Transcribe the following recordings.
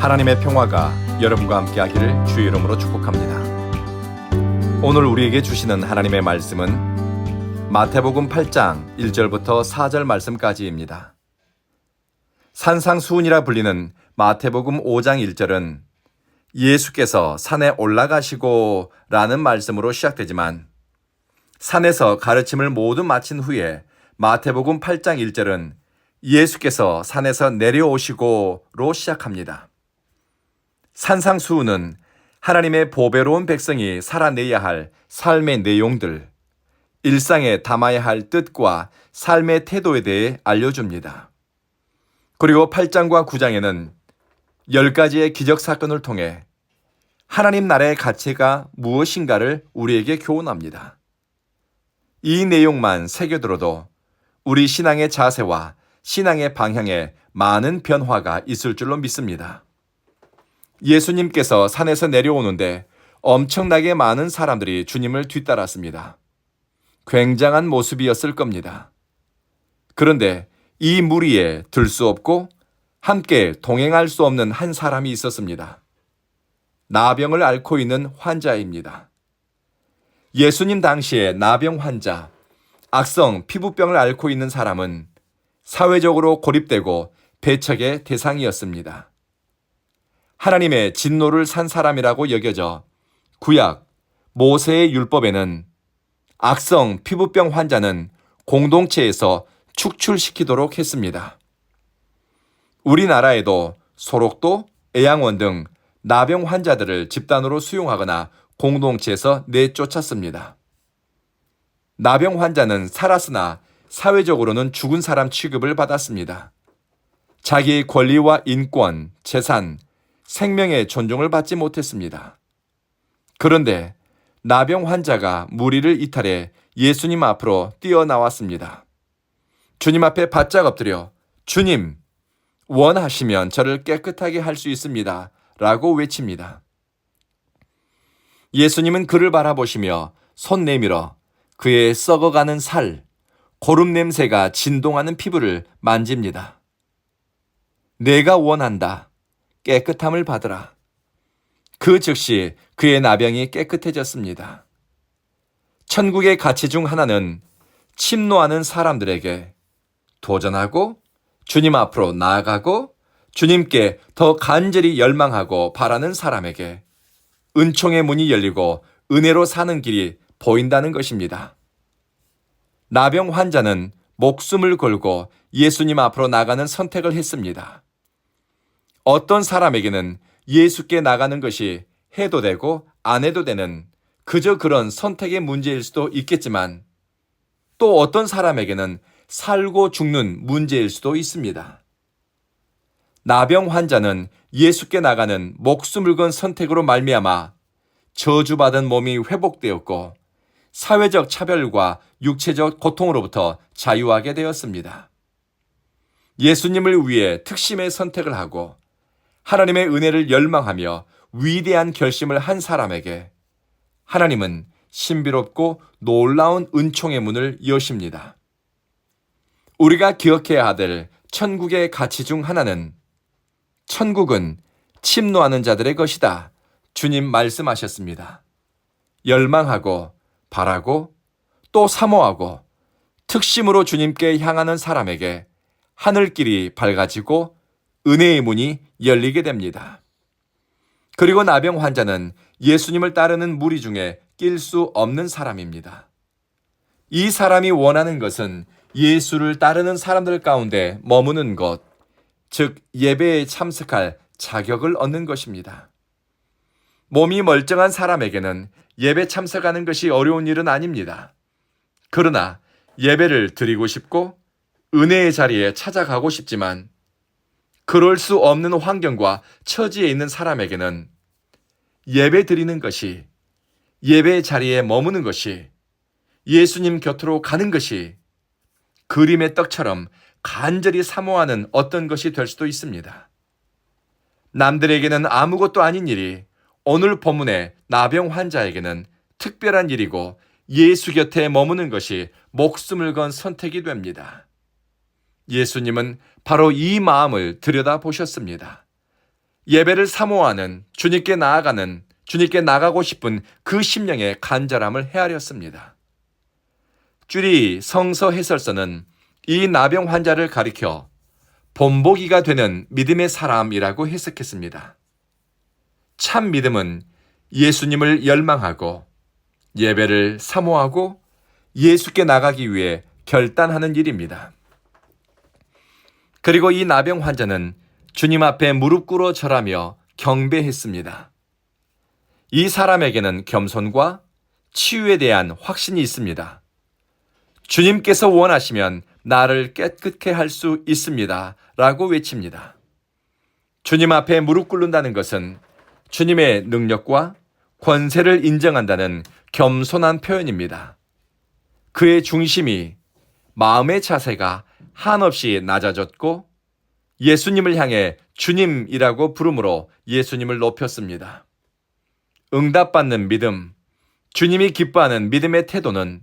하나님의 평화가 여러분과 함께하기를 주의 이름으로 축복합니다. 오늘 우리에게 주시는 하나님의 말씀은 마태복음 8장 1절부터 4절 말씀까지입니다. 산상수훈이라 불리는 마태복음 5장 1절은 예수께서 산에 올라가시고 라는 말씀으로 시작되지만 산에서 가르침을 모두 마친 후에 마태복음 8장 1절은 예수께서 산에서 내려오시고로 시작합니다. 산상수훈은 하나님의 보배로운 백성이 살아내야 할 삶의 내용들, 일상에 담아야 할 뜻과 삶의 태도에 대해 알려줍니다. 그리고 8장과 9장에는 10가지의 기적사건을 통해 하나님 나라의 가치가 무엇인가를 우리에게 교훈합니다. 이 내용만 새겨들어도 우리 신앙의 자세와 신앙의 방향에 많은 변화가 있을 줄로 믿습니다. 예수님께서 산에서 내려오는데 엄청나게 많은 사람들이 주님을 뒤따랐습니다. 굉장한 모습이었을 겁니다. 그런데 이 무리에 들 수 없고 함께 동행할 수 없는 한 사람이 있었습니다. 나병을 앓고 있는 환자입니다. 예수님 당시에 나병 환자, 악성 피부병을 앓고 있는 사람은 사회적으로 고립되고 배척의 대상이었습니다. 하나님의 진노를 산 사람이라고 여겨져 구약 모세의 율법에는 악성 피부병 환자는 공동체에서 축출시키도록 했습니다. 우리나라에도 소록도, 애양원 등 나병 환자들을 집단으로 수용하거나 공동체에서 내쫓았습니다. 나병 환자는 살았으나 사회적으로는 죽은 사람 취급을 받았습니다. 자기의 권리와 인권, 재산, 생명의 존중을 받지 못했습니다. 그런데 나병 환자가 무리를 이탈해 예수님 앞으로 뛰어나왔습니다. 주님 앞에 바짝 엎드려 주님, 원하시면 저를 깨끗하게 할 수 있습니다. 라고 외칩니다. 예수님은 그를 바라보시며 손 내밀어 그의 썩어가는 살, 고름 냄새가 진동하는 피부를 만집니다. 내가 원한다. 깨끗함을 받으라. 그 즉시 그의 나병이 깨끗해졌습니다. 천국의 가치 중 하나는 침노하는 사람들에게 도전하고 주님 앞으로 나아가고 주님께 더 간절히 열망하고 바라는 사람에게 은총의 문이 열리고 은혜로 사는 길이 보인다는 것입니다. 나병 환자는 목숨을 걸고 예수님 앞으로 나가는 선택을 했습니다. 어떤 사람에게는 예수께 나가는 것이 해도 되고 안 해도 되는 그저 그런 선택의 문제일 수도 있겠지만 또 어떤 사람에게는 살고 죽는 문제일 수도 있습니다. 나병 환자는 예수께 나가는 목숨을 건 선택으로 말미암아 저주받은 몸이 회복되었고 사회적 차별과 육체적 고통으로부터 자유하게 되었습니다. 예수님을 위해 특심의 선택을 하고 하나님의 은혜를 열망하며 위대한 결심을 한 사람에게 하나님은 신비롭고 놀라운 은총의 문을 여십니다. 우리가 기억해야 될 천국의 가치 중 하나는 천국은 침노하는 자들의 것이다. 주님 말씀하셨습니다. 열망하고 바라고 또 사모하고 특심으로 주님께 향하는 사람에게 하늘길이 밝아지고 은혜의 문이 열리게 됩니다. 그리고 나병 환자는 예수님을 따르는 무리 중에 낄 수 없는 사람입니다. 이 사람이 원하는 것은 예수를 따르는 사람들 가운데 머무는 것, 즉 예배에 참석할 자격을 얻는 것입니다. 몸이 멀쩡한 사람에게는 예배 참석하는 것이 어려운 일은 아닙니다. 그러나 예배를 드리고 싶고 은혜의 자리에 찾아가고 싶지만 그럴 수 없는 환경과 처지에 있는 사람에게는 예배 드리는 것이, 예배 자리에 머무는 것이, 예수님 곁으로 가는 것이 그림의 떡처럼 간절히 사모하는 어떤 것이 될 수도 있습니다. 남들에게는 아무것도 아닌 일이 오늘 본문의 나병 환자에게는 특별한 일이고 예수 곁에 머무는 것이 목숨을 건 선택이 됩니다. 예수님은 바로 이 마음을 들여다보셨습니다. 예배를 사모하는, 주님께 나아가는, 주님께 나가고 싶은 그 심령의 간절함을 헤아렸습니다. 쭈리 성서 해설서는 이 나병 환자를 가리켜 본보기가 되는 믿음의 사람이라고 해석했습니다. 참 믿음은 예수님을 열망하고 예배를 사모하고 예수께 나가기 위해 결단하는 일입니다. 그리고 이 나병 환자는 주님 앞에 무릎 꿇어 절하며 경배했습니다. 이 사람에게는 겸손과 치유에 대한 확신이 있습니다. 주님께서 원하시면 나를 깨끗게 할 수 있습니다. 라고 외칩니다. 주님 앞에 무릎 꿇는다는 것은 주님의 능력과 권세를 인정한다는 겸손한 표현입니다. 그의 중심이, 마음의 자세가 한없이 낮아졌고 예수님을 향해 주님이라고 부름으로 예수님을 높였습니다. 응답받는 믿음, 주님이 기뻐하는 믿음의 태도는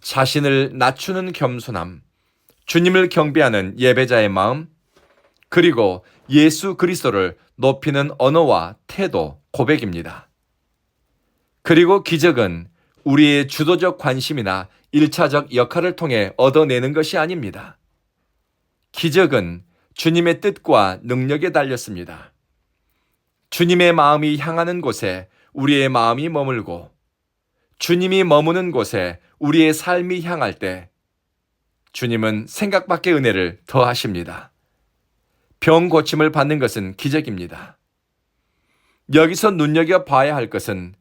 자신을 낮추는 겸손함, 주님을 경배하는 예배자의 마음, 그리고 예수 그리스도를 높이는 언어와 태도, 고백입니다. 그리고 기적은 우리의 주도적 관심이나 일차적 역할을 통해 얻어내는 것이 아닙니다. 기적은 주님의 뜻과 능력에 달렸습니다. 주님의 마음이 향하는 곳에 우리의 마음이 머물고 주님이 머무는 곳에 우리의 삶이 향할 때 주님은 생각 밖의 은혜를 더하십니다. 병 고침을 받는 것은 기적입니다. 여기서 눈여겨봐야 할 것은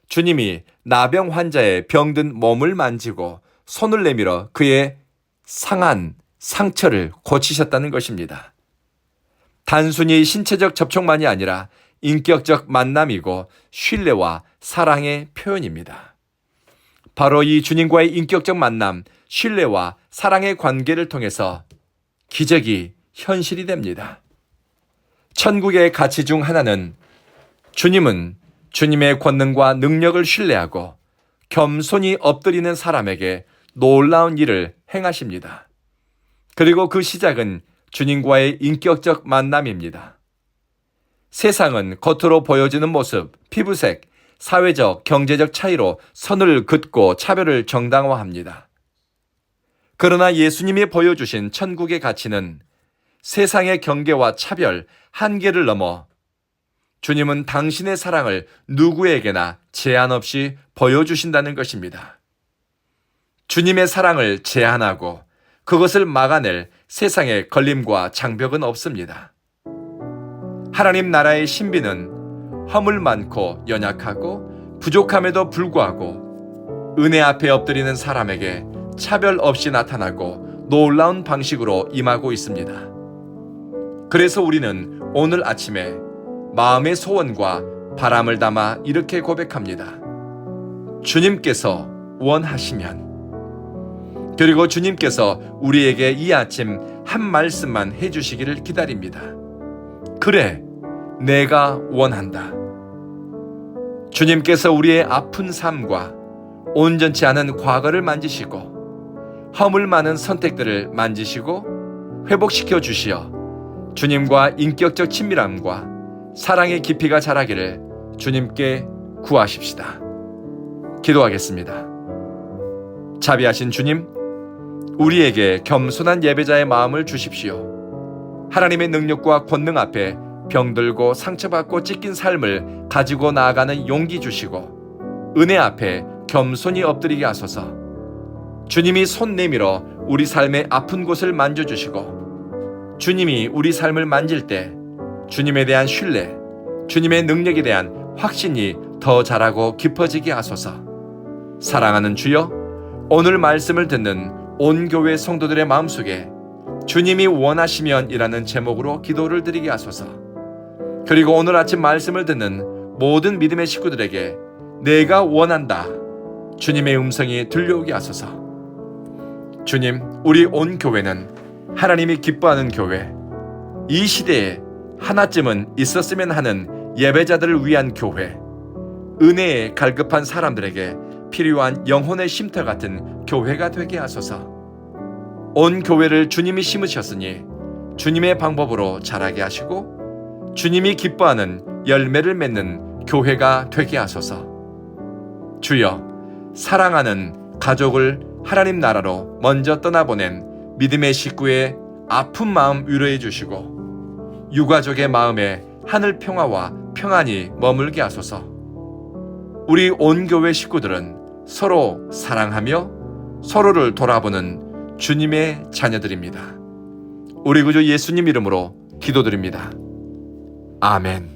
주님이 나병 환자의 병든 몸을 만지고 손을 내밀어 그의 상한 상처를 고치셨다는 것입니다. 단순히 신체적 접촉만이 아니라 인격적 만남이고 신뢰와 사랑의 표현입니다. 바로 이 주님과의 인격적 만남, 신뢰와 사랑의 관계를 통해서 기적이 현실이 됩니다. 천국의 가치 중 하나는 주님은 주님의 권능과 능력을 신뢰하고 겸손히 엎드리는 사람에게 놀라운 일을 행하십니다. 그리고 그 시작은 주님과의 인격적 만남입니다. 세상은 겉으로 보여지는 모습, 피부색, 사회적, 경제적 차이로 선을 긋고 차별을 정당화합니다. 그러나 예수님이 보여주신 천국의 가치는 세상의 경계와 차별, 한계를 넘어 주님은 당신의 사랑을 누구에게나 제한 없이 보여주신다는 것입니다. 주님의 사랑을 제한하고 그것을 막아낼 세상의 걸림과 장벽은 없습니다. 하나님 나라의 신비는 허물 많고 연약하고 부족함에도 불구하고 은혜 앞에 엎드리는 사람에게 차별 없이 나타나고 놀라운 방식으로 임하고 있습니다. 그래서 우리는 오늘 아침에 마음의 소원과 바람을 담아 이렇게 고백합니다. 주님께서 원하시면. 그리고 주님께서 우리에게 이 아침 한 말씀만 해주시기를 기다립니다. 그래, 내가 원한다. 주님께서 우리의 아픈 삶과 온전치 않은 과거를 만지시고 허물 많은 선택들을 만지시고 회복시켜 주시어 주님과 인격적 친밀함과 사랑의 깊이가 자라기를 주님께 구하십시다. 기도하겠습니다. 자비하신 주님, 우리에게 겸손한 예배자의 마음을 주십시오. 하나님의 능력과 권능 앞에 병들고 상처받고 찢긴 삶을 가지고 나아가는 용기 주시고 은혜 앞에 겸손히 엎드리게 하소서. 주님이 손 내밀어 우리 삶의 아픈 곳을 만져주시고 주님이 우리 삶을 만질 때 주님에 대한 신뢰, 주님의 능력에 대한 확신이 더 자라고 깊어지게 하소서. 사랑하는 주여, 오늘 말씀을 듣는 온 교회 성도들의 마음속에 주님이 원하시면 이라는 제목으로 기도를 드리게 하소서. 그리고 오늘 아침 말씀을 듣는 모든 믿음의 식구들에게 내가 원한다, 주님의 음성이 들려오게 하소서. 주님, 우리 온 교회는 하나님이 기뻐하는 교회, 이 시대에 하나쯤은 있었으면 하는 예배자들을 위한 교회, 은혜에 갈급한 사람들에게 필요한 영혼의 쉼터 같은 교회가 되게 하소서. 온 교회를 주님이 심으셨으니 주님의 방법으로 자라게 하시고 주님이 기뻐하는 열매를 맺는 교회가 되게 하소서. 주여, 사랑하는 가족을 하나님 나라로 먼저 떠나보낸 믿음의 식구의 아픈 마음 위로해 주시고 유가족의 마음에 하늘 평화와 평안이 머물게 하소서. 우리 온 교회 식구들은 서로 사랑하며 서로를 돌아보는 주님의 자녀들입니다. 우리 구주 예수님 이름으로 기도드립니다. 아멘.